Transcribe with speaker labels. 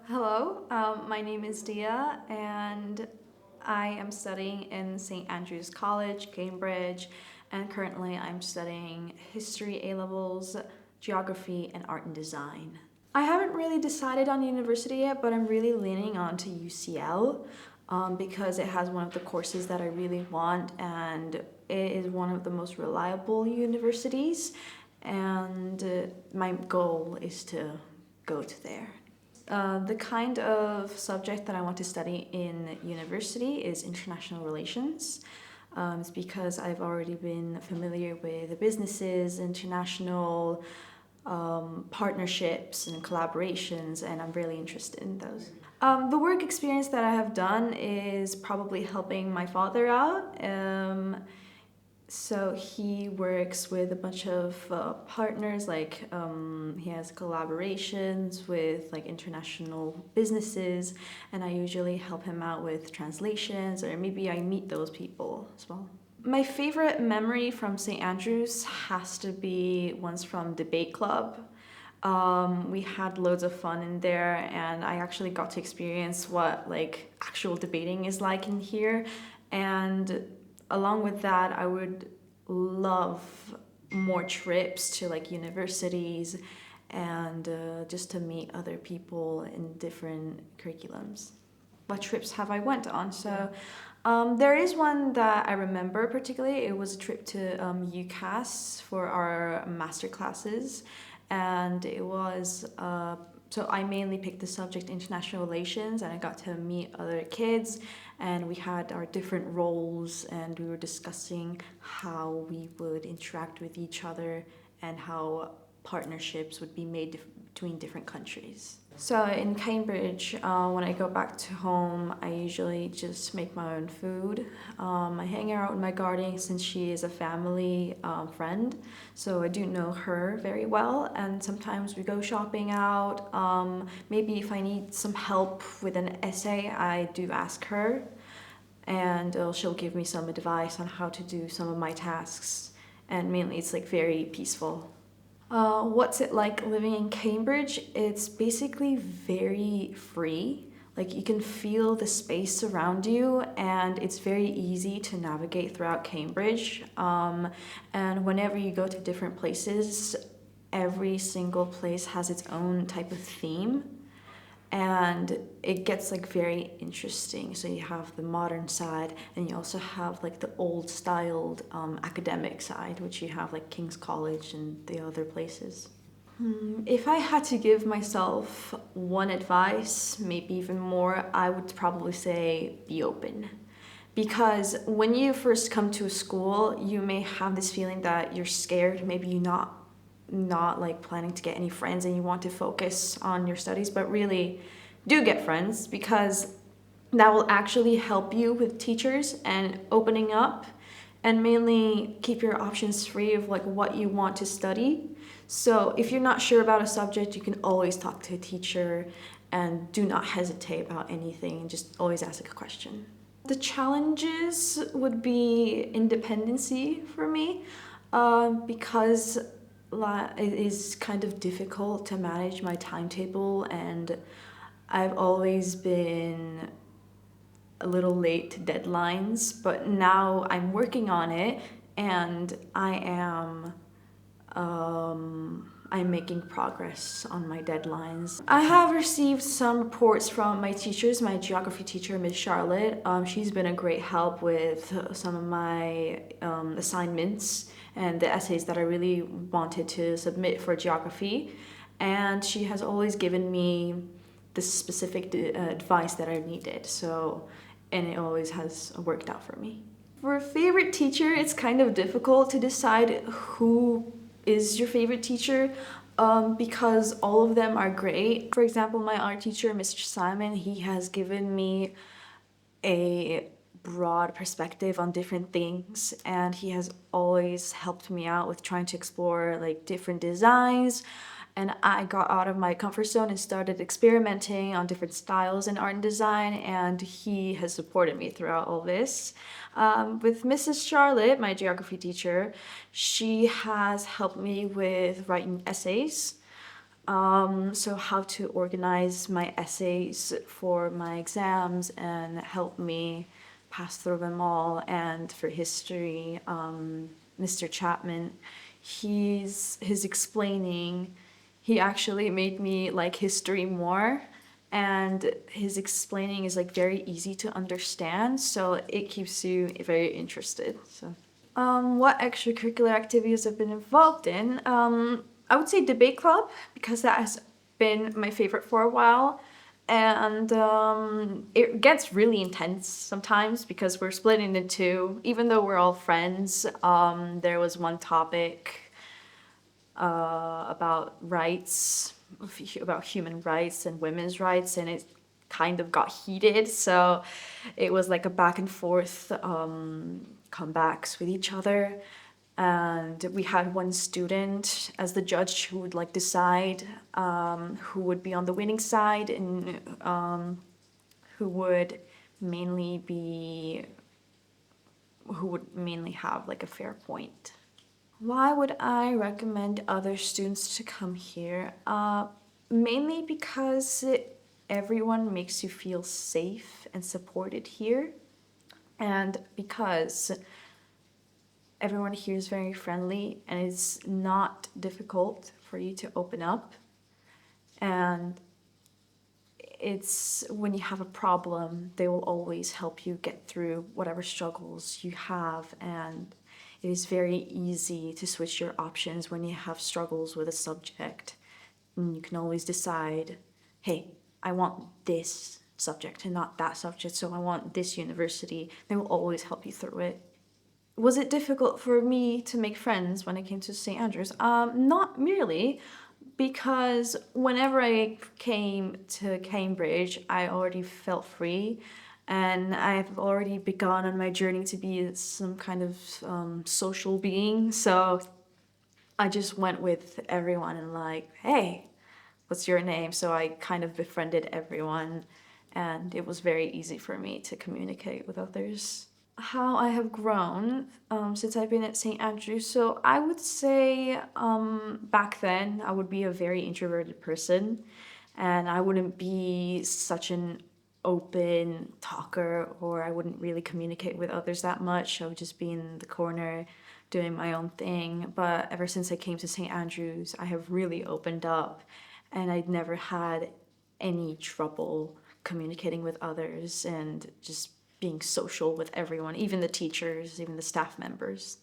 Speaker 1: Hello, my name is Dea, and I am studying in St. Andrew's College, Cambridge, and currently I'm studying history A levels, geography, and art and design. I haven't really decided on university yet, but I'm really leaning on to UCL because it has one of the courses that I really want, and it is one of the most reliable universities, and my goal is to go to there. The kind of subject that I want to study in university is international relations. It's because I've already been familiar with the businesses, international partnerships and collaborations, and I'm really interested in those. The work experience that I have done is probably helping my father out. So he works with a bunch of partners, he has collaborations with like international businesses, and I usually help him out with translations, or maybe I meet those people as well. My favorite memory from St. Andrews has to be ones from debate club. We had loads of fun in there, and I actually got to experience what like actual debating is like in here. And along with that, I would love more trips to like universities and just to meet other people in different curriculums. What trips have I went on? So there is one that I remember particularly. It was a trip to UCAS for our master classes, and it was so I mainly picked the subject international relations, and I got to meet other kids, and we had our different roles, and we were discussing how we would interact with each other and how partnerships would be made between different countries. So in Cambridge, when I go back to home, I usually just make my own food. I hang out with my guardian since she is a family friend, so I do know her very well, and sometimes we go shopping out. Maybe if I need some help with an essay, I do ask her, and she'll give me some advice on how to do some of my tasks, and mainly it's like very peaceful. What's it like living in Cambridge? It's basically very free. Like you can feel the space around you, and it's very easy to navigate throughout Cambridge. And whenever you go to different places, every single place has its own type of theme, and it gets like very interesting. So you have the modern side, and you also have like the old styled academic side, which you have like King's College and the other places. If I had to give myself one advice, maybe even more, I would probably say be open. Because when you first come to a school, you may have this feeling that you're scared, maybe you're not like planning to get any friends and you want to focus on your studies, but really do get friends, because that will actually help you with teachers and opening up, and mainly keep your options free of like what you want to study. So if you're not sure about a subject, you can always talk to a teacher, and do not hesitate about anything, just always ask a question. The challenges would be independency for me, because it is kind of difficult to manage my timetable, and I've always been a little late to deadlines, but now I'm working on it, and I'm making progress on my deadlines. I have received some reports from my teachers. My geography teacher, Ms. Charlotte, she's been a great help with some of my assignments and the essays that I really wanted to submit for geography. And she has always given me the specific advice that I needed. And it always has worked out for me. For a favorite teacher, it's kind of difficult to decide who is your favorite teacher, because all of them are great. For example, my art teacher, Mr. Simon, he has given me a broad perspective on different things, and he has always helped me out with trying to explore like different designs, and I got out of my comfort zone and started experimenting on different styles in art and design, and he has supported me throughout all this. With Mrs. Charlotte, my geography teacher, she has helped me with writing essays. So how to organize my essays for my exams and help me pass through them all. And for history, Mr. Chapman, his explaining, he actually made me like history more. And his explaining is like very easy to understand, so it keeps you very interested. So. What extracurricular activities I've been involved in? I would say debate club because that has been my favorite for a while, and it gets really intense sometimes because we're split into two. Even though we're all friends, there was one topic about rights, about human rights and women's rights, and it kind of got heated. So it was like a back and forth comebacks with each other. And we had one student as the judge who would like decide who would be on the winning side and who would mainly be who would mainly have like a fair point. Why would I recommend other students to come here? Mainly because everyone makes you feel safe and supported here, and because everyone here is very friendly and it's not difficult for you to open up. And it's when you have a problem, they will always help you get through whatever struggles you have. And it is very easy to switch your options when you have struggles with a subject. And you can always decide, hey, I want this subject and not that subject, so I want this university. They will always help you through it. Was it difficult for me to make friends when I came to St. Andrews? Not merely, because whenever I came to Cambridge, I already felt free, and I've already begun on my journey to be some kind of social being. So I just went with everyone and like, hey, what's your name? So I kind of befriended everyone, and it was very easy for me to communicate with others. How I have grown since I've been at St. Andrews. So I would say back then I would be a very introverted person, and I wouldn't be such an open talker, or I wouldn't really communicate with others that much. I would just be in the corner doing my own thing. But ever since I came to St. Andrews, I have really opened up, and I'd never had any trouble communicating with others and just being social with everyone, even the teachers, even the staff members.